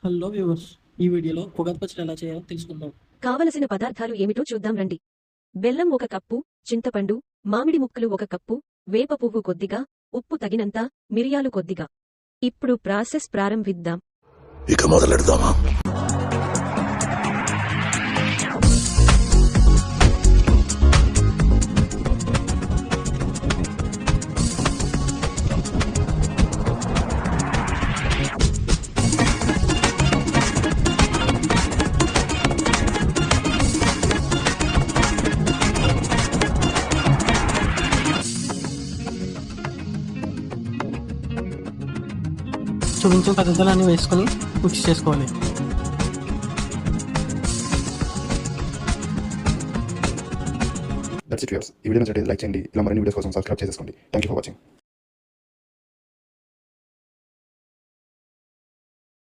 Hello viewers, ఈ వీడియోలో ఉగాది పచ్చడి ఎలా చేయాలో తెలుసుకుందాం. కావలసిన పదార్థాలు ఏమిటో చూద్దాం రండి. బెల్లం 1 కప్పు, చింతపండు, మామిడి ముక్కలు 1 కప్పు, వేప పువ్వు కొద్దిగా, ఉప్పు తగినంత, మిరియాలు కొద్దిగా. ఇప్పుడు ప్రాసెస్ ప్రారంభిద్దాం. ఇక మొదలెడదామా? చూపించిన పదార్థాలన్నీ వేసుకొని మిక్స్ చేసుకోవాలి. That's it viewers. ఈ వీడియో నచ్చితే లైక్ చేయండి. ఇలా మరిన్ని వీడియోస్ కోసం సబ్స్క్రైబ్ చేసుకోండి. Thank you for watching.